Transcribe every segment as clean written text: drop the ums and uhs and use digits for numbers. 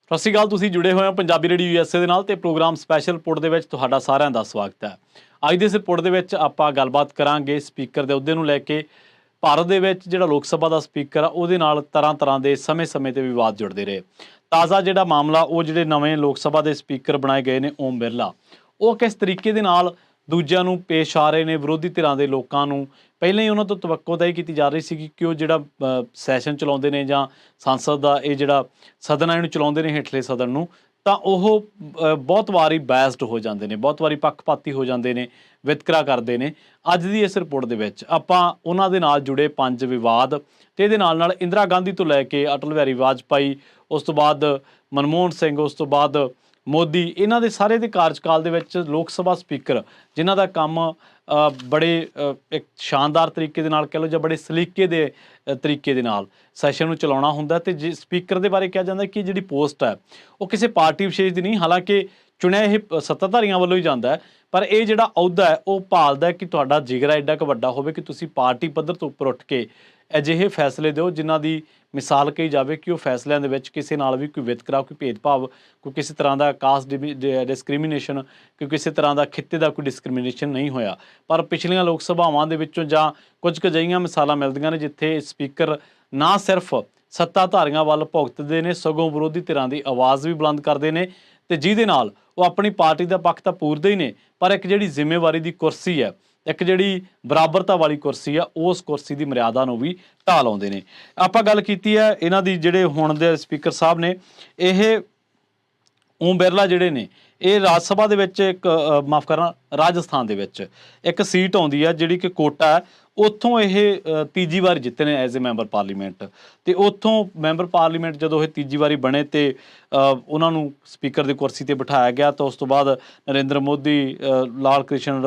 ਸਤਿ ਸ਼੍ਰੀ ਅਕਾਲ। ਤੁਸੀਂ ਜੁੜੇ ਹੋਏ ਹੋ ਪੰਜਾਬੀ ਰੇਡੀਓ USA ਦੇ ਨਾਲ ਤੇ ਪ੍ਰੋਗਰਾਮ ਸਪੈਸ਼ਲ ਰਿਪੋਰਟ ਦੇ ਵਿੱਚ ਤੁਹਾਡਾ ਸਾਰਿਆਂ ਦਾ ਸਵਾਗਤ ਹੈ। ਅੱਜ ਦੇ ਇਸ ਰਿਪੋਰਟ ਦੇ ਵਿੱਚ ਆਪਾਂ ਗੱਲਬਾਤ ਕਰਾਂਗੇ ਸਪੀਕਰ ਦੇ ਅਹੁਦੇ ਨੂੰ ਲੈ ਕੇ। ਭਾਰਤ ਦੇ ਵਿੱਚ ਜਿਹੜਾ ਲੋਕ ਸਭਾ ਦਾ ਸਪੀਕਰ ਆ ਉਹਦੇ ਨਾਲ ਤਰ੍ਹਾਂ ਦੇ ਸਮੇਂ-ਸਮੇਂ ਤੇ ਵਿਵਾਦ ਜੁੜਦੇ ਰਹੇ। ਤਾਜ਼ਾ ਜਿਹੜਾ ਮਾਮਲਾ ਉਹ ਜਿਹੜੇ ਨਵੇਂ ਲੋਕ ਸਭਾ ਦੇ ਸਪੀਕਰ ਬਣਾਏ ਗਏ ਨੇ ਓਮ ਬਿਰਲਾ, ਉਹ ਕਿਸ ਤਰੀਕੇ ਦੇ ਨਾਲ ਦੂਜਿਆਂ ਨੂੰ ਪੇਸ਼ ਆ ਰਹੇ ਨੇ। ਵਿਰੋਧੀ ਧਿਰਾਂ ਦੇ ਲੋਕਾਂ ਨੂੰ ਪਹਿਲਾਂ ਹੀ ਉਹਨਾਂ ਤੋਂ ਤਵੱਕੋਦਾਈ ਕੀਤੀ ਜਾ ਰਹੀ ਸੀ ਕਿ ਉਹ ਜਿਹੜਾ ਸੈਸ਼ਨ ਚਲਾਉਂਦੇ ਨੇ ਜਾਂ ਸੰਸਦ ਦਾ ਇਹ ਜਿਹੜਾ ਸਦਨ ਹੈ ਇਹਨੂੰ ਚਲਾਉਂਦੇ ਨੇ ਹੇਠਲੇ ਸਦਨ ਨੂੰ, ਤਾਂ ਉਹ ਬਹੁਤ ਵਾਰੀ ਬੈਸਡ ਹੋ ਜਾਂਦੇ ਨੇ, ਬਹੁਤ ਵਾਰੀ ਪੱਖਪਾਤੀ ਹੋ ਜਾਂਦੇ ਨੇ, ਵਿਤਕਰਾ ਕਰਦੇ ਨੇ। ਅੱਜ ਦੀ ਇਸ ਰਿਪੋਰਟ ਦੇ ਵਿੱਚ ਆਪਾਂ ਉਹਨਾਂ ਦੇ ਨਾਲ ਜੁੜੇ 5 ਵਿਵਾਦ ਤੇ ਇਹਦੇ ਨਾਲ ਇੰਦਰਾ ਗਾਂਧੀ ਤੋਂ ਲੈ ਕੇ ਅਟਲ ਬਿਹਾਰੀ ਵਾਜਪਾਈ, ਉਸ ਤੋਂ ਬਾਅਦ ਮਨਮੋਹਨ ਸਿੰਘ, ਉਸ ਤੋਂ ਬਾਅਦ ਮੋਦੀ, ਇਹਨਾਂ ਦੇ ਸਾਰੇ ਦੇ ਕਾਰਜਕਾਲ ਦੇ ਵਿੱਚ ਲੋਕ ਸਭਾ ਸਪੀਕਰ ਜਿਨ੍ਹਾਂ ਦਾ ਕੰਮ ਬੜੇ ਇੱਕ ਸ਼ਾਨਦਾਰ ਤਰੀਕੇ ਦੇ ਨਾਲ ਕਹਿ ਲਓ ਜਾਂ ਬੜੇ ਸਲੀਕੇ ਦੇ ਤਰੀਕੇ ਦੇ ਨਾਲ ਸੈਸ਼ਨ ਨੂੰ ਚਲਾਉਣਾ ਹੁੰਦਾ। ਤੇ ਜੇ ਸਪੀਕਰ ਦੇ ਬਾਰੇ ਕਿਹਾ ਜਾਂਦਾ ਕਿ ਜਿਹੜੀ ਪੋਸਟ ਹੈ ਉਹ ਕਿਸੇ ਪਾਰਟੀ ਵਿਸ਼ੇਸ਼ ਦੀ ਨਹੀਂ, ਹਾਲਾਂਕਿ ਚੁਣਿਆ ਇਹ ਸੱਤਾਧਾਰੀਆਂ ਵੱਲੋਂ ਹੀ ਜਾਂਦਾ ਹੈ, ਪਰ ਇਹ ਜਿਹੜਾ ਅਹੁਦਾ ਹੈ ਉਹ ਭਾਲਦਾ ਕਿ ਤੁਹਾਡਾ ਜਿਗਰਾ ਐਡਾ ਕੁ ਵੱਡਾ ਹੋਵੇ ਕਿ ਤੁਸੀਂ ਪਾਰਟੀ ਪੱਧਰ ਤੋਂ ਉੱਪਰ ਉੱਠ ਕੇ ਅਜਿਹੇ ਫੈਸਲੇ ਦਿਓ ਜਿਨ੍ਹਾਂ ਦੀ ਮਿਸਾਲ ਕਹੀ ਜਾਵੇ ਕਿ ਉਹ ਫੈਸਲਿਆਂ ਦੇ ਵਿੱਚ ਕਿਸੇ ਨਾਲ ਵੀ ਕੋਈ ਵਿਤਕਰਾ, ਕੋਈ ਭੇਦਭਾਵ, ਕੋਈ ਕਿਸੇ ਤਰ੍ਹਾਂ ਦਾ ਕਾਸਟ ਡਿਸਕ੍ਰਿਮੀਨੇਸ਼ਨ, ਕੋਈ ਕਿਸੇ ਤਰ੍ਹਾਂ ਦਾ ਖਿੱਤੇ ਦਾ ਕੋਈ ਡਿਸਕ੍ਰਿਮੀਨੇਸ਼ਨ ਨਹੀਂ ਹੋਇਆ। ਪਰ ਪਿਛਲੀਆਂ ਲੋਕ ਸਭਾਵਾਂ ਦੇ ਵਿੱਚੋਂ ਜਾਂ ਕੁਝ ਕੁ ਅਜਿਹੀਆਂ ਮਿਸਾਲਾਂ ਮਿਲਦੀਆਂ ਨੇ ਜਿੱਥੇ ਸਪੀਕਰ ਨਾ ਸਿਰਫ ਸੱਤਾਧਾਰੀਆਂ ਵੱਲ ਭੁਗਤਦੇ ਨੇ, ਸਗੋਂ ਵਿਰੋਧੀ ਧਿਰਾਂ ਦੀ ਆਵਾਜ਼ ਵੀ ਬੁਲੰਦ ਕਰਦੇ ਨੇ, ਤੇ ਜਿਹਦੇ ਨਾਲ ਉਹ ਆਪਣੀ ਪਾਰਟੀ ਦਾ ਪੱਖ ਤਾਂ ਪੂਰਦੇ ਹੀ ਨੇ, ਪਰ ਇੱਕ ਜਿਹੜੀ ਜ਼ਿੰਮੇਵਾਰੀ ਦੀ ਕੁਰਸੀ ਹੈ, ਇੱਕ ਜਿਹੜੀ ਬਰਾਬਰਤਾ ਵਾਲੀ ਕੁਰਸੀ ਆ, ਉਸ ਕੁਰਸੀ ਦੀ ਮਰਿਆਦਾ ਨੂੰ ਵੀ ਢਾਹ ਲਾਉਂਦੇ ਨੇ। ਆਪਾਂ ਗੱਲ ਕੀਤੀ ਹੈ ਇਹਨਾਂ ਦੀ ਜਿਹੜੇ ਹੁਣ ਦੇ ਸਪੀਕਰ ਸਾਹਿਬ ਨੇ, ਇਹ ਓਮ ਬਿਰਲਾ ਜਿਹੜੇ ਨੇ ਇਹ ਰਾਜ ਸਭਾ ਦੇ ਵਿੱਚ ਇੱਕ ਮਾਫ ਕਰਨਾ ਰਾਜਸਥਾਨ ਦੇ ਵਿੱਚ ਇੱਕ ਸੀਟ ਆਉਂਦੀ ਆ ਜਿਹੜੀ ਕਿ ਕੋਟਾ ਹੈ, ਉੱਥੋਂ ਇਹ ਤੀਜੀ ਵਾਰ ਜਿੱਤੇ ਨੇ ਐਜ਼ ਏ ਮੈਂਬਰ ਪਾਰਲੀਮੈਂਟ। ਤੇ ਉੱਥੋਂ ਮੈਂਬਰ ਪਾਰਲੀਮੈਂਟ ਜਦੋਂ ਇਹ ਤੀਜੀ ਵਾਰੀ ਬਣੇ ਤੇ ਉਹਨਾਂ ਨੂੰ ਸਪੀਕਰ ਦੀ ਕੁਰਸੀ ਤੇ ਬਿਠਾਇਆ ਗਿਆ। ਤਾਂ ਉਸ ਤੋਂ ਬਾਅਦ ਨਰਿੰਦਰ ਮੋਦੀ, ਲਾਲ ਕ੍ਰਿਸ਼ਨ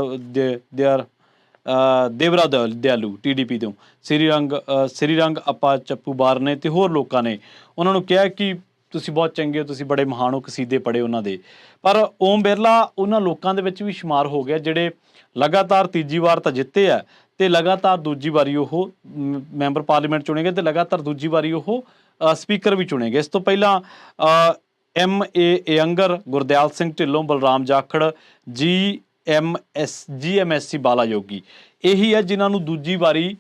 ਦੇਵਰਾ ਦਿਆਲੂ TDP ਤੋਂ, ਸ੍ਰੀ ਰੰਗ ਆਪਾ ਚੱਪੂ ਬਾਰ ਨੇ ਤੇ ਹੋਰ ਲੋਕਾਂ ਨੇ ਉਹਨਾਂ ਨੂੰ ਕਿਹਾ ਕਿ ਤੁਸੀਂ ਬਹੁਤ ਚੰਗੇ ਹੋ, ਤੁਸੀਂ ਬੜੇ ਮਹਾਨ ਹੋ, ਕਸੀਦੇ ਪੜ੍ਹੇ ਉਹਨਾਂ ਦੇ। ਪਰ ਓਮ ਬਿਰਲਾ ਉਹਨਾਂ ਲੋਕਾਂ ਦੇ ਵਿੱਚ ਵੀ ਸ਼ੁਮਾਰ ਹੋ ਗਿਆ ਜਿਹੜੇ ਲਗਾਤਾਰ ਤੀਜੀ ਵਾਰ ਤਾਂ ਜਿੱਤੇ ਆ ਤੇ ਲਗਾਤਾਰ ਦੂਜੀ ਵਾਰੀ ਉਹ ਮੈਂਬਰ ਪਾਰਲੀਮੈਂਟ ਚੁਣੇ ਗਏ ਤੇ ਲਗਾਤਾਰ ਦੂਜੀ ਵਾਰੀ ਉਹ ਸਪੀਕਰ ਵੀ ਚੁਣੇ ਗਏ। ਇਸ ਤੋਂ ਪਹਿਲਾਂ MA ਅਯੰਗਰ, ਗੁਰਦਿਆਲ ਸਿੰਘ ਢਿੱਲੋਂ, ਬਲਰਾਮ ਜਾਖੜ, GMSC ਬਾਲਾ ਯੋਗੀ, ਇਹੀ ਹੈ ਜਿਨ੍ਹਾਂ ਨੂੰ ਦੂਜੀ ਵਾਰੀ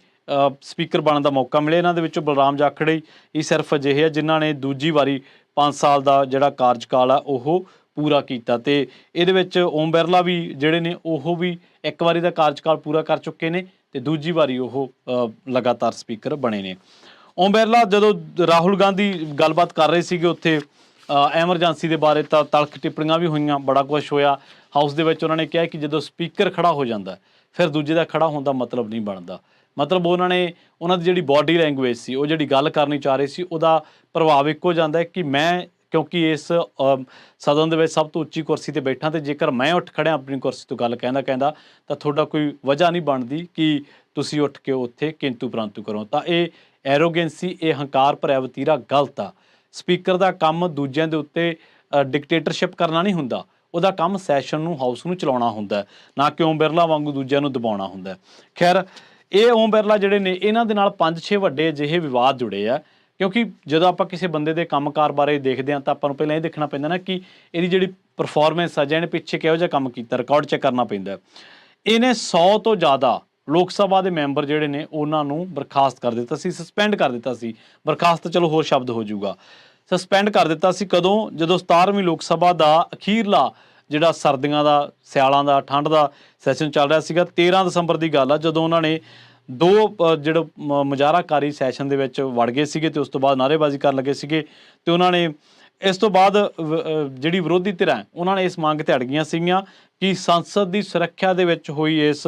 ਸਪੀਕਰ ਬਣਨ ਦਾ ਮੌਕਾ ਮਿਲਿਆ। ਇਹਨਾਂ ਦੇ ਵਿੱਚੋਂ ਬਲਰਾਮ ਜਾਖੜ ਹੀ ਸਿਰਫ ਅਜਿਹੇ ਆ ਜਿਨ੍ਹਾਂ ਨੇ ਦੂਜੀ ਵਾਰੀ 5 ਸਾਲ ਦਾ ਜਿਹੜਾ ਕਾਰਜਕਾਲ ਆ ਉਹ ਪੂਰਾ ਕੀਤਾ। ਤੇ ਇਹਦੇ ਵਿੱਚ ਓਮ ਬਿਰਲਾ ਵੀ ਜਿਹੜੇ ਨੇ ਉਹ ਵੀ ਇੱਕ ਵਾਰੀ ਦਾ ਕਾਰਜਕਾਲ ਪੂਰਾ ਕਰ ਚੁੱਕੇ ਨੇ ਤੇ ਦੂਜੀ ਵਾਰੀ ਉਹ ਲਗਾਤਾਰ ਸਪੀਕਰ ਬਣੇ ਨੇ। ਓਮ ਬਿਰਲਾ ਜਦੋਂ ਰਾਹੁਲ ਗਾਂਧੀ ਗੱਲਬਾਤ ਕਰ ਰਹੇ ਸੀਗੇ ਉੱਥੇ ਐਮਰਜੈਂਸੀ ਦੇ ਬਾਰੇ, ਤਾਂ ਤਲਖ ਟਿੱਪਣੀਆਂ ਵੀ ਹੋਈਆਂ, ਬੜਾ ਕੁਛ ਹੋਇਆ ਹਾਊਸ ਦੇ ਵਿੱਚ। ਉਹਨਾਂ ਨੇ ਕਿਹਾ ਕਿ ਜਦੋਂ ਸਪੀਕਰ ਖੜਾ ਹੋ ਜਾਂਦਾ ਫਿਰ ਦੂਜੇ ਦਾ ਖੜਾ ਹੋਣ ਦਾ ਮਤਲਬ ਨਹੀਂ ਬਣਦਾ। ਮਤਲਬ ਉਹਨਾਂ ਦੀ ਜਿਹੜੀ ਬਾਡੀ ਲੈਂਗੁਏਜ ਸੀ, ਉਹ ਜਿਹੜੀ ਗੱਲ ਕਰਨੀ ਚਾਹ ਰਹੇ ਸੀ, ਉਹਦਾ ਪ੍ਰਭਾਵ ਇੱਕੋ ਜਾਂਦਾ ਕਿ ਮੈਂ ਕਿਉਂਕਿ ਇਸ ਸਦਨ ਦੇ ਵਿੱਚ ਸਭ ਤੋਂ ਉੱਚੀ ਕੁਰਸੀ 'ਤੇ ਬੈਠਾ ਅਤੇ ਜੇਕਰ ਮੈਂ ਉੱਠ ਖੜਿਆ ਆਪਣੀ ਕੁਰਸੀ ਤੋਂ ਗੱਲ ਕਹਿੰਦਾ ਤਾਂ ਤੁਹਾਡਾ ਕੋਈ ਵਜ੍ਹਾ ਨਹੀਂ ਬਣਦੀ ਕਿ ਤੁਸੀਂ ਉੱਠ ਕੇ ਉੱਥੇ ਕਿੰਤੂ ਪ੍ਰੰਤੂ ਕਰੋ। ਤਾਂ ਇਹ ਐਰੋਗੈਂਸੀ, ਇਹ ਹੰਕਾਰ ਭਰਿਆ ਵਤੀਰਾ ਗਲਤ ਆ। ਸਪੀਕਰ ਦਾ ਕੰਮ ਦੂਜਿਆਂ ਦੇ ਉੱਤੇ ਡਿਕਟੇਟਰਸ਼ਿਪ ਕਰਨਾ ਨਹੀਂ ਹੁੰਦਾ, ਉਹਦਾ ਕੰਮ ਸੈਸ਼ਨ ਨੂੰ, ਹਾਊਸ ਨੂੰ ਚਲਾਉਣਾ ਹੁੰਦਾ, ਨਾ ਕਿ ਓਮ ਬਿਰਲਾ ਵਾਂਗੂ ਦੂਜਿਆਂ ਨੂੰ ਦਬਾਉਣਾ ਹੁੰਦਾ। ਖੈਰ, ਇਹ ਓਮ ਬਿਰਲਾ ਜਿਹੜੇ ਨੇ ਇਹਨਾਂ ਦੇ ਨਾਲ 5-6 ਵੱਡੇ ਅਜਿਹੇ ਵਿਵਾਦ ਜੁੜੇ ਆ, ਕਿਉਂਕਿ ਜਦੋਂ ਆਪਾਂ ਕਿਸੇ ਬੰਦੇ ਦੇ ਕੰਮਕਾਰ ਬਾਰੇ ਦੇਖਦੇ ਹਾਂ ਤਾਂ ਆਪਾਂ ਨੂੰ ਪਹਿਲਾਂ ਇਹ ਦੇਖਣਾ ਪੈਂਦਾ ਨਾ ਕਿ ਇਹਦੀ ਜਿਹੜੀ ਪਰਫੋਰਮੈਂਸ ਆ ਜਾਂ ਇਹਨੇ ਪਿੱਛੇ ਕਿਹੋ ਜਿਹਾ ਕੰਮ ਕੀਤਾ, ਰਿਕਾਰਡ ਚੈੱਕ ਕਰਨਾ ਪੈਂਦਾ। ਇਹਨੇ 100 ਤੋਂ ਜ਼ਿਆਦਾ ਲੋਕ ਸਭਾ ਦੇ ਮੈਂਬਰ ਜਿਹੜੇ ਨੇ ਉਹਨਾਂ ਨੂੰ ਬਰਖਾਸਤ ਕਰ ਦਿੱਤਾ ਸੀ, ਸਸਪੈਂਡ ਕਰ ਦਿੱਤਾ ਸੀ। ਬਰਖਾਸਤ ਚਲੋ ਹੋਰ ਸ਼ਬਦ ਹੋ ਜਾਊਗਾ, ਸਸਪੈਂਡ ਕਰ ਦਿੱਤਾ ਸੀ। ਕਦੋਂ? ਜਦੋਂ 17ਵੀਂ ਲੋਕ ਸਭਾ ਦਾ ਅਖੀਰਲਾ ਜਿਹੜਾ ਸਰਦੀਆਂ ਦਾ, ਸਿਆਲਾਂ ਦਾ, ਠੰਡ ਦਾ ਸੈਸ਼ਨ ਚੱਲ ਰਿਹਾ ਸੀਗਾ। 13 ਦਸੰਬਰ ਦੀ ਗੱਲ ਆ ਜਦੋਂ ਉਹਨਾਂ ਨੇ 2 ਜਿਹੜੇ ਮੁਜ਼ਾਹਰਾਕਾਰੀ ਸੈਸ਼ਨ ਦੇ ਵਿੱਚ ਵੜ ਗਏ ਸੀਗੇ ਤੇ ਉਸ ਤੋਂ ਬਾਅਦ ਨਾਅਰੇਬਾਜ਼ੀ ਕਰਨ ਲੱਗੇ ਸੀਗੇ। ਤੇ ਉਹਨਾਂ ਨੇ ਇਸ ਤੋਂ ਬਾਅਦ ਜਿਹੜੀ ਵਿਰੋਧੀ ਧਿਰਾਂ ਉਹਨਾਂ ਨੇ ਇਸ ਮੰਗ ਤੇ ਅੜ ਗਈਆਂ ਸੀਗੀਆਂ ਕਿ ਸੰਸਦ ਦੀ ਸੁਰੱਖਿਆ ਦੇ ਵਿੱਚ ਹੋਈ ਇਸ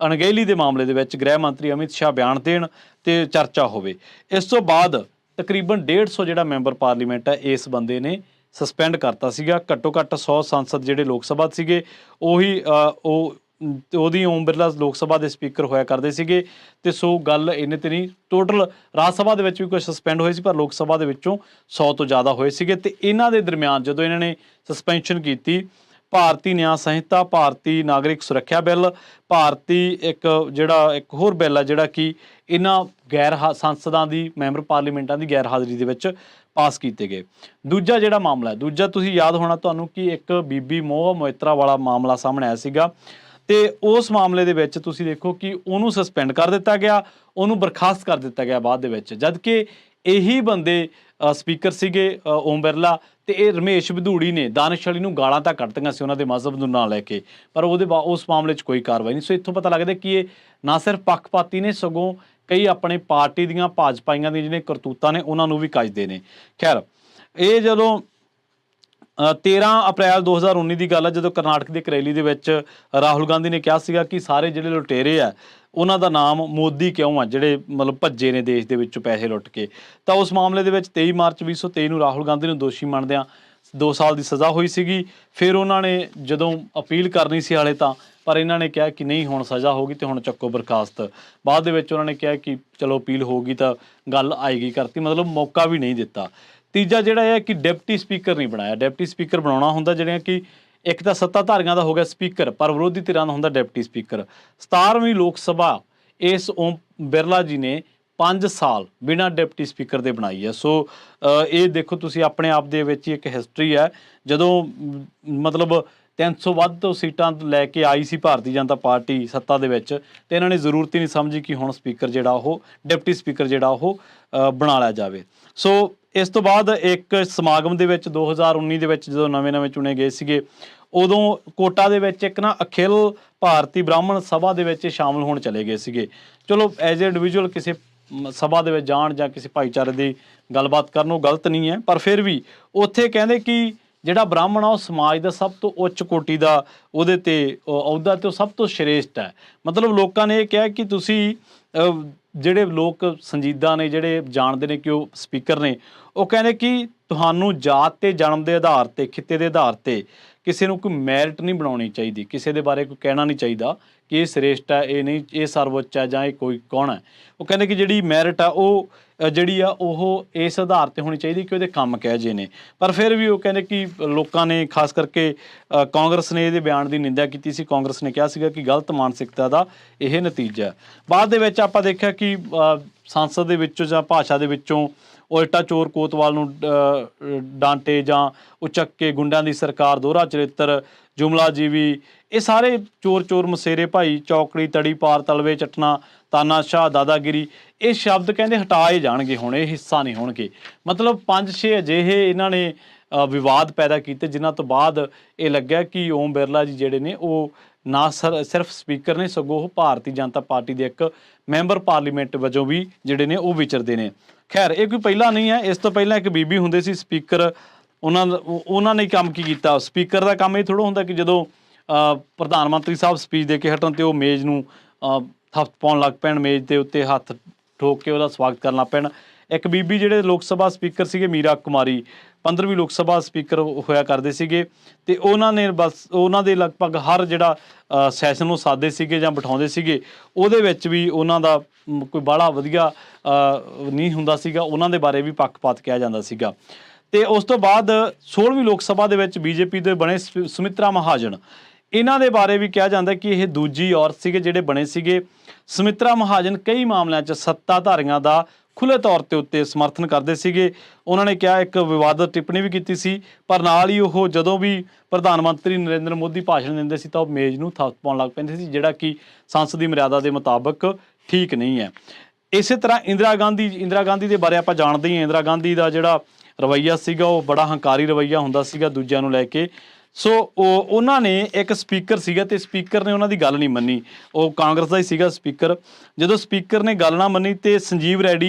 ਅਣਗਹਿਲੀ ਦੇ ਮਾਮਲੇ ਦੇ ਵਿੱਚ ਗ੍ਰਹਿ ਮੰਤਰੀ ਅਮਿਤ ਸ਼ਾਹ ਬਿਆਨ ਦੇਣ ਤੇ ਚਰਚਾ ਹੋਵੇ। ਇਸ ਤੋਂ ਬਾਅਦ ਤਕਰੀਬਨ 150 ਜਿਹੜਾ ਮੈਂਬਰ ਪਾਰਲੀਮੈਂਟ ਹੈ ਇਸ ਬੰਦੇ ਨੇ ਸਸਪੈਂਡ ਕਰਤਾ ਸੀਗਾ। ਘੱਟੋ ਘੱਟ 100 ਸੰਸਦ ਜਿਹੜੇ ਲੋਕ ਸਭਾ ਸੀਗੇ ਉਹਦੀ ਓਮ ਬਿਰਲਾ ਲੋਕ ਸਭਾ ਦੇ ਸਪੀਕਰ ਹੋਇਆ ਕਰਦੇ ਸੀਗੇ। ਤੇ ਸੋ ਗੱਲ ਇਹਨੇ ਤੇ ਨਹੀਂ, ਟੋਟਲ ਰਾਜ ਸਭਾ ਦੇ ਵਿੱਚ ਵੀ ਕੁਝ ਸਸਪੈਂਡ ਹੋਏ ਸੀ ਪਰ ਲੋਕ ਸਭਾ ਦੇ ਵਿੱਚੋਂ 100 ਤੋਂ ਜ਼ਿਆਦਾ ਹੋਏ ਸੀਗੇ। ਤੇ ਇਹਨਾਂ ਦੇ ਦਰਮਿਆਨ ਜਦੋਂ ਇਹਨਾਂ ਨੇ ਸਸਪੈਂਸ਼ਨ ਕੀਤੀ, ਭਾਰਤੀ ਨਿਆਂ ਸੰਹਿਤਾ, ਭਾਰਤੀ ਨਾਗਰਿਕ ਸੁਰੱਖਿਆ ਬਿੱਲ, ਭਾਰਤੀ ਇੱਕ ਹੋਰ ਬਿੱਲ ਆ ਜਿਹੜਾ ਕਿ ਇਹਨਾਂ ਸੰਸਦਾਂ ਦੀ, ਮੈਂਬਰ ਪਾਰਲੀਮੈਂਟਾਂ ਦੀ ਗੈਰ ਹਾਜ਼ਰੀ ਦੇ ਵਿੱਚ ਪਾਸ ਕੀਤੇ ਗਏ। ਦੂਜਾ ਜਿਹੜਾ ਮਾਮਲਾ ਹੈ, ਦੂਜਾ ਤੁਸੀਂ ਯਾਦ ਹੋਣਾ ਤੁਹਾਨੂੰ ਕਿ ਇੱਕ ਬੀਬੀ ਮੋਹ ਮੋਇਤਰਾ ਵਾਲਾ ਮਾਮਲਾ ਸਾਹਮਣੇ ਆਇਆ ਸੀਗਾ ਤੇ ਉਸ ਮਾਮਲੇ ਦੇ ਵਿੱਚ ਤੁਸੀਂ ਦੇਖੋ ਕਿ ਉਹਨੂੰ ਸਸਪੈਂਡ ਕਰ ਦਿੱਤਾ ਗਿਆ, ਉਹਨੂੰ ਬਰਖਾਸਤ ਕਰ ਦਿੱਤਾ ਗਿਆ ਬਾਅਦ ਦੇ ਵਿੱਚ, ਜਦ ਕਿ ਇਹੀ ਬੰਦੇ ਸਪੀਕਰ ਸੀਗੇ ਓਮ ਬਿਰਲਾ, ਤੇ ਇਹ ਰਮੇਸ਼ ਵਧੂੜੀ ਨੇ ਦਾਨਿਸ਼ ਅਲੀ ਨੂੰ ਗਾਲਾਂ ਤਾਂ ਕੱਢਤੀਆਂ ਸੀ ਉਹਨਾਂ ਦੇ ਮਜ਼ਹਬ ਨੂੰ ਨਾਂ ਲੈ ਕੇ, ਪਰ ਉਸ ਮਾਮਲੇ 'ਚ ਕੋਈ ਕਾਰਵਾਈ ਨਹੀਂ। ਸੋ ਇੱਥੋਂ ਪਤਾ ਲੱਗਦਾ ਕਿ ਇਹ ਨਾ ਸਿਰਫ ਪੱਖਪਾਤੀ ਨੇ, ਸਗੋਂ ਕਈ ਆਪਣੇ ਪਾਰਟੀ ਦੀਆਂ ਭਾਜਪਾਈਆਂ ਦੀਆਂ ਜਿਹੜੀਆਂ ਕਰਤੂਤਾਂ ਨੇ ਉਹਨਾਂ ਨੂੰ ਵੀ ਕੱਜਦੇ ਨੇ। ਖੈਰ, ਇਹ ਜਦੋਂ 13 ਅਪ੍ਰੈਲ 2019 ਦੀ ਗੱਲ ਹੈ, ਜਦੋਂ ਕਰਨਾਟਕ ਦੇ ਕਰੇਲੀ ਦੇ ਵਿੱਚ ਰਾਹੁਲ ਗਾਂਧੀ ਨੇ ਕਿਹਾ ਸੀਗਾ ਕਿ ਸਾਰੇ ਜਿਹੜੇ ਲੁਟੇਰੇ ਆ ਉਹਨਾਂ ਦਾ ਨਾਮ ਮੋਦੀ ਕਿਉਂ ਆ, ਜਿਹੜੇ ਮਤਲਬ ਭੱਜੇ ਨੇ ਦੇਸ਼ ਦੇ ਵਿੱਚੋਂ ਪੈਸੇ ਲੁੱਟ ਕੇ। ਤਾਂ ਉਸ ਮਾਮਲੇ ਦੇ ਵਿੱਚ 23 ਮਾਰਚ 2023 ਨੂੰ ਰਾਹੁਲ ਗਾਂਧੀ ਨੂੰ ਦੋਸ਼ੀ ਮੰਨਦਿਆਂ 2 ਸਾਲ ਦੀ ਸਜ਼ਾ ਹੋਈ ਸੀਗੀ। ਫਿਰ ਉਹਨਾਂ ਨੇ ਜਦੋਂ ਅਪੀਲ ਕਰਨੀ ਸੀ ਹਾਲੇ ਤਾਂ, ਪਰ ਇਹਨਾਂ ਨੇ ਕਿਹਾ ਕਿ ਨਹੀਂ ਹੁਣ ਸਜ਼ਾ ਹੋ ਗਈ ਤੇ ਹੁਣ ਚੱਕੋ ਬਰਖਾਸਤ। ਬਾਅਦ ਦੇ ਵਿੱਚ ਉਹਨਾਂ ਨੇ ਕਿਹਾ ਕਿ ਚਲੋ ਅਪੀਲ ਹੋ ਗਈ ਤਾਂ ਗੱਲ ਆਏਗੀ ਕਰਤੀ, ਮਤਲਬ ਮੌਕਾ ਵੀ ਨਹੀਂ ਦਿੱਤਾ। ਤੀਜਾ ਜਿਹੜਾ ਇਹ ਹੈ ਕਿ ਡਿਪਟੀ ਸਪੀਕਰ ਨਹੀਂ ਬਣਾਇਆ। ਡਿਪਟੀ ਸਪੀਕਰ ਬਣਾਉਣਾ ਹੁੰਦਾ, ਜਿਹੜੀਆਂ ਕਿ ਇੱਕ ਤਾਂ ਸੱਤਾਧਾਰੀਆਂ ਦਾ ਹੋ ਗਿਆ ਸਪੀਕਰ, ਪਰ ਵਿਰੋਧੀ ਧਿਰਾਂ ਦਾ ਹੁੰਦਾ ਡਿਪਟੀ ਸਪੀਕਰ। 17ਵੀਂ ਲੋਕ ਸਭਾ ਇਸ ਓਮ ਬਿਰਲਾ ਜੀ ਨੇ 5 ਸਾਲ ਬਿਨਾਂ ਡਿਪਟੀ ਸਪੀਕਰ ਦੇ ਬਣਾਈ ਹੈ। ਸੋ ਇਹ ਦੇਖੋ ਤੁਸੀਂ ਆਪਣੇ ਆਪ ਦੇ ਵਿੱਚ ਹੀ ਇੱਕ ਹਿਸਟਰੀ ਹੈ। ਜਦੋਂ ਮਤਲਬ 300 ਵੱਧ ਤੋਂ ਸੀਟਾਂ ਲੈ ਕੇ ਆਈ ਸੀ ਭਾਰਤੀ ਜਨਤਾ ਪਾਰਟੀ ਸੱਤਾ ਦੇ ਵਿੱਚ, ਤੇ ਇਹਨਾਂ ਨੇ ਜ਼ਰੂਰਤ ਹੀ ਨਹੀਂ ਸਮਝੀ ਕਿ ਹੁਣ ਸਪੀਕਰ ਜਿਹੜਾ ਉਹ ਡਿਪਟੀ ਸਪੀਕਰ ਜਿਹੜਾ ਉਹ ਬਣਾ ਲਿਆ ਜਾਵੇ। ਸੋ ਇਸ ਤੋਂ ਬਾਅਦ ਇੱਕ ਸਮਾਗਮ ਦੇ ਵਿੱਚ 2019 ਦੇ ਵਿੱਚ ਜਦੋਂ ਨਵੇਂ ਚੁਣੇ ਗਏ ਸੀਗੇ, ਉਦੋਂ ਕੋਟਾ ਦੇ ਵਿੱਚ ਇੱਕ ਨਾ ਅਖਿਲ ਭਾਰਤੀ ਬ੍ਰਾਹਮਣ ਸਭਾ ਦੇ ਵਿੱਚ ਸ਼ਾਮਲ ਹੋਣ ਚਲੇ ਗਏ ਸੀਗੇ। ਚਲੋ ਐਜ਼ ਏ ਇੰਡੀਵਿਜੂਅਲ ਕਿਸੇ ਸਭਾ ਦੇ ਵਿੱਚ ਜਾਣ ਜਾਂ ਕਿਸੇ ਭਾਈਚਾਰੇ ਦੀ ਗੱਲਬਾਤ ਕਰਨ ਉਹ ਗਲਤ ਨਹੀਂ ਹੈ, ਪਰ ਫਿਰ ਵੀ ਉੱਥੇ ਕਹਿੰਦੇ ਕਿ ਜਿਹੜਾ ਬ੍ਰਾਹਮਣ ਆ ਉਹ ਸਮਾਜ ਦਾ ਸਭ ਤੋਂ ਉੱਚ ਕੋਟੀ ਦਾ ਉਹਦੇ ਤੇ ਅਹੁਦਾ ਤੇ ਉਹ ਸਭ ਤੋਂ ਸ਼੍ਰੇਸ਼ਟ ਹੈ। ਮਤਲਬ ਲੋਕਾਂ ਨੇ ਇਹ ਕਿਹਾ ਕਿ ਤੁਸੀਂ ਜਿਹੜੇ ਲੋਕ ਸੰਜੀਦਾ ਨੇ, ਜਿਹੜੇ ਜਾਣਦੇ ਨੇ ਕਿ ਉਹ ਸਪੀਕਰ ਨੇ, ਉਹ ਕਹਿੰਦੇ ਕਿ ਤੁਹਾਨੂੰ ਜਾਤ ਤੇ ਜਨਮ ਦੇ ਆਧਾਰ ਤੇ, ਖਿੱਤੇ ਦੇ ਆਧਾਰ ਤੇ ਕਿਸੇ ਨੂੰ ਕੋਈ ਮੈਰਿਟ ਨਹੀਂ ਬਣਾਉਣੀ ਚਾਹੀਦੀ, ਕਿਸੇ ਦੇ ਬਾਰੇ ਕੋਈ ਕਹਿਣਾ ਨਹੀਂ ਚਾਹੀਦਾ ਕਿ ਇਹ ਸ੍ਰੇਸ਼ਟ ਹੈ, ਇਹ ਨਹੀਂ, ਇਹ ਸਰਵਉੱਚ ਹੈ ਜਾਂ ਇਹ ਕੋਈ ਕੌਣ ਹੈ। ਉਹ ਕਹਿੰਦੇ ਕਿ ਜਿਹੜੀ ਮੈਰਿਟ ਆ ਉਹ ਜਿਹੜੀ ਆ ਉਹ ਇਸ ਆਧਾਰ ਤੇ ਹੋਣੀ ਚਾਹੀਦੀ ਕਿ ਉਹਦੇ ਕੰਮ ਕਿਹੋ ਜਿਹੇ ਨੇ। ਪਰ ਫਿਰ ਵੀ ਉਹ ਕਹਿੰਦੇ ਕਿ ਲੋਕਾਂ ਨੇ, ਖਾਸ ਕਰਕੇ ਕਾਂਗਰਸ ਨੇ ਇਹਦੇ ਬਿਆਨ ਦੀ ਨਿੰਦਿਆ ਕੀਤੀ ਸੀ। ਕਾਂਗਰਸ ਨੇ ਕਿਹਾ ਸੀਗਾ ਕਿ ਗਲਤ ਮਾਨਸਿਕਤਾ ਦਾ ਇਹ ਨਤੀਜਾ। ਬਾਅਦ ਦੇ ਵਿੱਚ ਆਪਾਂ ਦੇਖਿਆ ਕਿ ਸੰਸਦ ਦੇ ਵਿੱਚੋਂ ਜਾਂ ਭਾਸ਼ਾ ਦੇ ਵਿੱਚੋਂ ਉਲਟਾ ਚੋਰ ਕੋਤਵਾਲ ਨੂੰ ਡਾਂਟੇ ਜਾਂ ਉਚੱਕ ਕੇ ਗੁੰਡਿਆਂ ਦੀ ਸਰਕਾਰ, ਦੋਹਰਾ ਚਰਿੱਤਰ, ਜੁਮਲਾ ਜੀਵੀ, ਇਹ ਸਾਰੇ ਚੋਰ ਮਸੇਰੇ ਭਾਈ, ਚੌਕੜੀ, ਤੜੀ ਪਾਰ, ਤਲਵੇ ਚੱਟਣਾ, ਤਾਨਾਸ਼ਾਹ, ਦਾਦਾਗਿਰੀ, ਇਹ ਸ਼ਬਦ ਕਹਿੰਦੇ ਹਟਾਏ ਜਾਣਗੇ ਹੁਣ, ਇਹ ਹਿੱਸਾ ਨਹੀਂ ਹੋਣਗੇ। ਮਤਲਬ 5-6 ਅਜਿਹੇ ਇਹਨਾਂ ਨੇ ਵਿਵਾਦ ਪੈਦਾ ਕੀਤੇ ਜਿਨ੍ਹਾਂ ਤੋਂ ਬਾਅਦ ਇਹ ਲੱਗਿਆ ਕਿ ਓਮ ਬਿਰਲਾ ਜੀ ਜਿਹੜੇ ਨੇ ਉਹ ਨਾ ਸਿਰਫ ਸਪੀਕਰ ਨੇ, ਸਗੋਂ ਉਹ ਭਾਰਤੀ ਜਨਤਾ ਪਾਰਟੀ ਦੇ ਇੱਕ ਮੈਂਬਰ ਪਾਰਲੀਮੈਂਟ ਵਜੋਂ ਵੀ ਜਿਹੜੇ ਨੇ ਉਹ ਵਿਚਰਦੇ ਨੇ। ਖੈਰ, ਇਹ ਕੋਈ ਪਹਿਲਾਂ ਨਹੀਂ ਹੈ, ਇਸ ਤੋਂ ਪਹਿਲਾਂ ਇੱਕ ਬੀਬੀ ਹੁੰਦੇ ਸੀ ਸਪੀਕਰ, ਉਹਨਾਂ ਨੇ ਕੰਮ ਕੀ ਕੀਤਾ। ਸਪੀਕਰ ਦਾ ਕੰਮ ਇਹ ਥੋੜ੍ਹਾ ਹੁੰਦਾ ਕਿ ਜਦੋਂ ਪ੍ਰਧਾਨ ਮੰਤਰੀ ਸਾਹਿਬ ਸਪੀਚ ਦੇ ਕੇ ਹਟਣ ਤੇ ਉਹ ਮੇਜ਼ ਨੂੰ ਹੱਥ ਪਾਉਣ ਲੱਗ ਪੈਣ, ਮੇਜ਼ ਦੇ ਉੱਤੇ ਹੱਥ ਠੋਕ ਕੇ ਉਹਦਾ ਸਵਾਗਤ ਕਰਨ ਲੱਗ ਪੈਣ। ਇੱਕ ਬੀਬੀ ਜਿਹੜੇ ਲੋਕ ਸਭਾ ਸਪੀਕਰ ਸੀਗੇ, ਮੀਰਾ ਕੁਮਾਰੀ, 15ਵੀਂ ਲੋਕ ਸਭਾ ਸਪੀਕਰ ਹੋਇਆ ਕਰਦੇ ਸੀਗੇ, ਤੇ ਉਹਨਾਂ ਨੇ ਬਸ ਉਹਨਾਂ ਦੇ ਲਗਭਗ ਹਰ ਜਿਹੜਾ ਸੈਸ਼ਨ ਨੂੰ ਸਾਦੇ ਸੀਗੇ ਜਾਂ ਬਿਠਾਉਂਦੇ ਸੀਗੇ, ਉਹਦੇ ਵਿੱਚ ਵੀ ਉਹਨਾਂ ਦਾ ਕੋਈ ਬਾਹਲਾ ਵਧੀਆ ਨਹੀਂ ਹੁੰਦਾ ਸੀਗਾ, ਉਹਨਾਂ ਦੇ ਬਾਰੇ ਵੀ ਪੱਖਪਾਤ ਕਿਹਾ ਜਾਂਦਾ ਸੀਗਾ। ਤੇ ਉਸ ਤੋਂ ਬਾਅਦ 16ਵੀਂ ਲੋਕ ਸਭਾ ਦੇ ਵਿੱਚ ਬੀਜੇਪੀ ਦੇ ਬਣੇ ਸੁਮਿਤਰਾ ਮਹਾਜਨ, ਇਹਨਾਂ ਦੇ ਬਾਰੇ ਵੀ ਕਿਹਾ ਜਾਂਦਾ ਕਿ ਇਹ ਦੂਜੀ ਔਰਤ ਸੀਗੇ ਜਿਹੜੇ ਬਣੇ ਸੀਗੇ। ਸੁਮਿਤਰਾ ਮਹਾਜਨ ਕਈ ਮਾਮਲਿਆਂ 'ਚ ਸੱਤਾਧਾਰੀਆਂ ਦਾ ਖੁੱਲ੍ਹੇ ਤੌਰ ਤੇ ਉੱਤੇ ਸਮਰਥਨ ਕਰਦੇ ਸੀਗੇ। ਉਹਨਾਂ ਨੇ ਕਿਹਾ, ਇੱਕ ਵਿਵਾਦਤ ਟਿੱਪਣੀ ਵੀ ਕੀਤੀ ਸੀ, ਪਰ ਨਾਲ ਹੀ ਉਹ ਜਦੋਂ ਵੀ ਪ੍ਰਧਾਨ ਮੰਤਰੀ ਨਰਿੰਦਰ ਮੋਦੀ ਭਾਸ਼ਣ ਦਿੰਦੇ ਸੀ ਤਾਂ ਉਹ ਮੇਜ਼ ਨੂੰ ਥੱਪ ਪਾਉਣ ਲੱਗ ਪੈਂਦੇ ਸੀ, ਜਿਹੜਾ ਕਿ ਸੰਸਦੀ ਮਰਿਆਦਾ ਦੇ ਮੁਤਾਬਕ ਠੀਕ ਨਹੀਂ ਹੈ। ਇਸੇ ਤਰ੍ਹਾਂ ਇੰਦਰਾ ਗਾਂਧੀ ਦੇ ਬਾਰੇ ਆਪਾਂ ਜਾਣਦੇ ਹੀ ਹਾਂ। ਇੰਦਰਾ ਗਾਂਧੀ ਦਾ ਜਿਹੜਾ ਰਵੱਈਆ ਸੀਗਾ ਉਹ ਬੜਾ ਹੰਕਾਰੀ ਰਵੱਈਆ ਹੁੰਦਾ ਸੀਗਾ ਦੂਜਿਆਂ ਨੂੰ ਲੈ ਕੇ। ਸੋ ਉਹਨਾਂ ਨੇ ਇੱਕ ਸਪੀਕਰ ਸੀਗਾ ਤੇ ਸਪੀਕਰ ਨੇ ਉਹਨਾਂ ਦੀ ਗੱਲ ਨਹੀਂ ਮੰਨੀ, ਉਹ ਕਾਂਗਰਸ ਦਾ ਹੀ ਸੀਗਾ ਸਪੀਕਰ। ਜਦੋਂ ਸਪੀਕਰ ਨੇ ਗੱਲ ਨਾ ਮੰਨੀ ਤੇ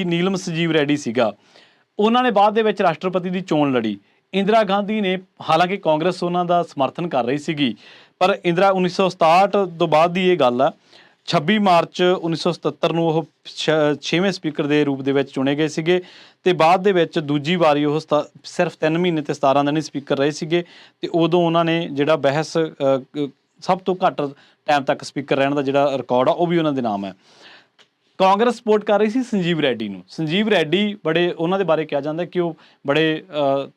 ਨੀਲਮ ਸੰਜੀਵ ਰੈਡੀ ਸੀਗਾ, ਉਹਨਾਂ ਨੇ ਬਾਅਦ ਦੇ ਵਿੱਚ ਰਾਸ਼ਟਰਪਤੀ ਦੀ ਚੋਣ ਲੜੀ। ਇੰਦਰਾ ਗਾਂਧੀ ਨੇ, ਹਾਲਾਂਕਿ ਕਾਂਗਰਸ ਉਹਨਾਂ ਦਾ ਸਮਰਥਨ ਕਰ ਰਹੀ ਸੀਗੀ, ਪਰ 1967 ਤੋਂ ਬਾਅਦ ਦੀ ਇਹ ਗੱਲ ਆ, 26 ਮਾਰਚ 1977 ਨੂੰ ਉਹ 6ਵੇਂ ਸਪੀਕਰ ਦੇ ਰੂਪ ਦੇ ਵਿੱਚ ਚੁਣੇ ਗਏ ਸੀਗੇ, ਤੇ ਬਾਅਦ ਦੇ ਵਿੱਚ ਦੂਜੀ ਵਾਰੀ ਉਹ ਸਿਰਫ 3 ਮਹੀਨੇ ਤੇ 17 ਦਿਨ ਹੀ ਸਪੀਕਰ ਰਹੇ ਸੀਗੇ। ਤੇ ਉਦੋਂ ਉਹਨਾਂ ਨੇ ਜਿਹੜਾ ਬਹਿਸ ਸਭ ਤੋਂ ਘੱਟ ਟਾਈਮ ਤੱਕ ਸਪੀਕਰ ਰਹਿਣ ਦਾ ਜਿਹੜਾ ਰਿਕਾਰਡ ਆ ਉਹ ਵੀ ਉਹਨਾਂ ਦੇ ਨਾਮ ਹੈ। ਕਾਂਗਰਸ ਸਪੋਰਟ ਕਰ ਰਹੀ ਸੀ ਸੰਜੀਵ ਰੈਡੀ ਨੂੰ। ਸੰਜੀਵ ਰੈਡੀ ਬੜੇ ਉਹਨਾਂ ਦੇ ਬਾਰੇ ਕਿਹਾ ਜਾਂਦਾ ਕਿ ਉਹ ਬੜੇ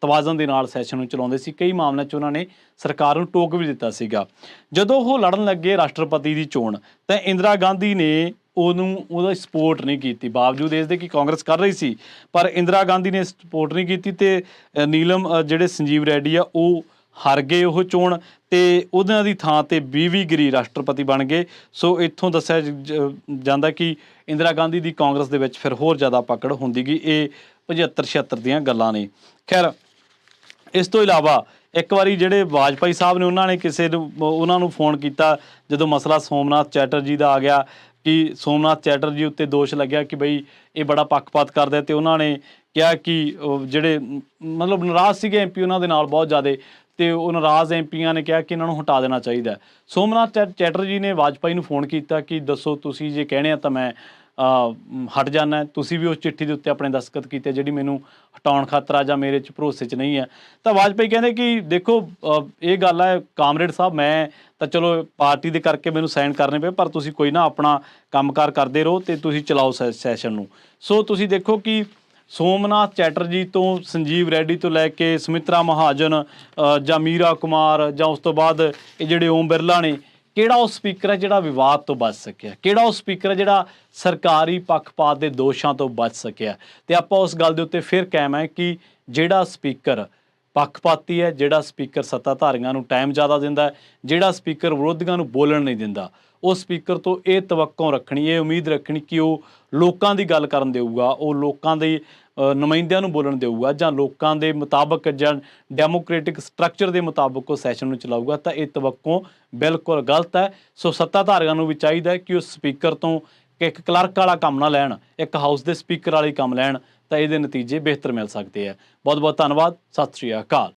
ਤਵਾਜ਼ਨ ਦੇ ਨਾਲ ਸੈਸ਼ਨ ਨੂੰ ਚਲਾਉਂਦੇ ਸੀ। ਕਈ ਮਾਮਲਿਆਂ 'ਚ ਉਹਨਾਂ ਨੇ ਸਰਕਾਰ ਨੂੰ ਟੋਕ ਵੀ ਦਿੱਤਾ ਸੀਗਾ। ਜਦੋਂ ਉਹ ਲੜਨ ਲੱਗੇ ਰਾਸ਼ਟਰਪਤੀ ਦੀ ਚੋਣ, ਤਾਂ ਇੰਦਰਾ ਗਾਂਧੀ ਨੇ ਉਹਦਾ ਸਪੋਰਟ ਨਹੀਂ ਕੀਤੀ, ਬਾਵਜੂਦ ਇਸ ਦੇ ਕਿ ਕਾਂਗਰਸ ਕਰ ਰਹੀ ਸੀ, ਪਰ ਇੰਦਰਾ ਗਾਂਧੀ ਨੇ ਸਪੋਰਟ ਨਹੀਂ ਕੀਤੀ ਤੇ ਨੀਲਮ ਜਿਹੜੇ ਸੰਜੀਵ ਰੈਡੀ ਆ ਉਹ ਹਾਰ ਗਏ ਉਹ ਚੋਣ, ਤੇ ਉਹਨਾਂ ਦੀ ਥਾਂ ਤੇ BV ਗਿਰੀ ਰਾਸ਼ਟਰਪਤੀ ਬਣ ਗਏ। ਸੋ ਇੱਥੋਂ ਦੱਸਿਆ ਜਾਂਦਾ ਕਿ ਇੰਦਰਾ ਗਾਂਧੀ ਦੀ ਕਾਂਗਰਸ ਦੇ ਵਿੱਚ ਫਿਰ ਹੋਰ ਜ਼ਿਆਦਾ ਪਕੜ ਹੁੰਦੀ ਗਈ। ਇਹ 75-76 ਦੀਆਂ ਗੱਲਾਂ ਨੇ। ਖੈਰ, ਇਸ ਤੋਂ ਇਲਾਵਾ ਇੱਕ ਵਾਰੀ ਜਿਹੜੇ ਵਾਜਪਾਈ ਸਾਹਿਬ ਨੇ ਉਹਨਾਂ ਨੂੰ ਫੋਨ ਕੀਤਾ ਜਦੋਂ ਮਸਲਾ ਸੋਮਨਾਥ ਚੈਟਰਜੀ ਦਾ ਆ ਗਿਆ, ਕਿ ਸੋਮਨਾਥ ਚੈਟਰਜੀ ਉੱਤੇ ਦੋਸ਼ ਲੱਗਿਆ ਕਿ ਬਈ ਇਹ ਬੜਾ ਪੱਖਪਾਤ ਕਰਦਾ, ਤੇ ਉਹਨਾਂ ਨੇ ਕਿਹਾ ਕਿ ਜਿਹੜੇ ਮਤਲਬ ਨਾਰਾਜ਼ ਸੀਗੇ MP ਉਹਨਾਂ ਦੇ ਨਾਲ ਬਹੁਤ ਜ਼ਿਆਦਾ, ਤੇ ਉਹ ਨਾਰਾਜ਼ MPਆਂ ਨੇ ਕਿਹਾ ਕਿ ਇਹਨਾਂ ਨੂੰ ਹਟਾ ਦੇਣਾ ਚਾਹੀਦਾ। ਸੋਮਨਾਥ ਚੈਟਰਜੀ ਨੇ ਵਾਜਪਾਈ ਨੂੰ ਫੋਨ ਕੀਤਾ ਕਿ ਦੱਸੋ, ਤੁਸੀਂ ਜੇ ਕਹਿਣੇ ਆ ਤਾਂ ਮੈਂ ਹਟ ਜਾਣਾ। ਤੁਸੀਂ ਵੀ ਉਸ ਚਿੱਠੀ ਦੇ ਉੱਤੇ ਆਪਣੇ ਦਸਤਖਤ ਕੀਤੇ ਜਿਹੜੀ ਮੈਨੂੰ ਹਟਾਉਣ ਖਾਤਰ ਆ ਜਾਂ ਮੇਰੇ 'ਚ ਭਰੋਸੇ 'ਚ ਨਹੀਂ ਹੈ। ਤਾਂ ਵਾਜਪਾਈ ਕਹਿੰਦੇ ਕਿ ਦੇਖੋ, ਇਹ ਗੱਲ ਹੈ ਕਾਮਰੇਡ ਸਾਹਿਬ, ਮੈਂ ਤਾਂ ਚਲੋ ਪਾਰਟੀ ਦੇ ਕਰਕੇ ਮੈਨੂੰ ਸਾਈਨ ਕਰਨੇ ਪਏ, ਪਰ ਤੁਸੀਂ ਕੋਈ ਨਾ ਆਪਣਾ ਕੰਮਕਾਰ ਕਰਦੇ ਰਹੋ ਤੇ ਤੁਸੀਂ ਚਲਾਓ ਸੈਸ਼ਨ ਨੂੰ। ਸੋ ਤੁਸੀਂ ਦੇਖੋ ਕਿ ਸੋਮਨਾਥ ਚੈਟਰਜੀ ਤੋਂ ਸੰਜੀਵ ਰੈਡੀ ਤੋਂ ਲੈ ਕੇ ਸੁਮਿਤਰਾ ਮਹਾਜਨ ਜਾਂ ਮੀਰਾ ਕੁਮਾਰ ਜਾਂ ਉਸ ਤੋਂ ਬਾਅਦ ਇਹ ਜਿਹੜੇ ਓਮ ਬਿਰਲਾ ਨੇ, ਕਿਹੜਾ ਉਹ ਸਪੀਕਰ ਹੈ ਜਿਹੜਾ ਵਿਵਾਦ ਤੋਂ ਬਚ ਸਕਿਆ? ਕਿਹੜਾ ਉਹ ਸਪੀਕਰ ਹੈ ਜਿਹੜਾ ਸਰਕਾਰੀ ਪੱਖਪਾਤ ਦੇ ਦੋਸ਼ਾਂ ਤੋਂ ਬਚ ਸਕਿਆ? ਤੇ ਆਪਾਂ ਉਸ ਗੱਲ ਦੇ ਉੱਤੇ ਫਿਰ ਕਾਇਮ ਹੈ ਕਿ ਜਿਹੜਾ ਸਪੀਕਰ ਪੱਖਪਾਤੀ ਹੈ, ਜਿਹੜਾ ਸਪੀਕਰ ਸੱਤਾਧਾਰੀਆਂ ਨੂੰ ਟਾਈਮ ਜ਼ਿਆਦਾ ਦਿੰਦਾ, ਜਿਹੜਾ ਸਪੀਕਰ ਵਿਰੋਧੀਆਂ ਨੂੰ ਬੋਲਣ ਨਹੀਂ ਦਿੰਦਾ, ਉਹ ਸਪੀਕਰ ਤੋਂ ਇਹ ਤਵੱਕੋਂ ਰੱਖਣੀ, ਇਹ ਉਮੀਦ ਰੱਖਣੀ ਕਿ ਉਹ ਲੋਕਾਂ ਦੀ ਗੱਲ ਕਰਨ ਦੇਊਗਾ, ਉਹ ਲੋਕਾਂ ਦੇ ਨੁਮਾਇੰਦਿਆਂ ਨੂੰ ਬੋਲਣ ਦੇਊਗਾ, ਜਾਂ ਲੋਕਾਂ ਦੇ ਮੁਤਾਬਕ ਜਾਂ ਡੈਮੋਕ੍ਰੈਟਿਕ ਸਟਰਕਚਰ ਦੇ ਮੁਤਾਬਕ ਉਹ ਸੈਸ਼ਨ ਨੂੰ ਚਲਾਊਗਾ। ਤਾਂ ਇਹ ਤਵੱਕੋਂ ਬਿਲਕੁਲ ਗਲਤ ਹੈ। ਸੋ ਸੱਤਾਧਾਰੀਆਂ ਨੂੰ ਵੀ ਚਾਹੀਦਾ ਕਿ ਉਹ ਸਪੀਕਰ ਤੋਂ ਇੱਕ ਕਲਰਕ ਵਾਲਾ ਕੰਮ ਨਾ ਲੈਣ, ਇੱਕ ਹਾਊਸ ਦੇ ਸਪੀਕਰ ਵਾਲੇ ਕੰਮ ਲੈਣ, ਤਾਂ ਇਹਦੇ ਨਤੀਜੇ ਬਿਹਤਰ ਮਿਲ ਸਕਦੇ ਆ। ਬਹੁਤ ਬਹੁਤ ਧੰਨਵਾਦ। ਸਤਿ ਸ਼੍ਰੀ ਅਕਾਲ।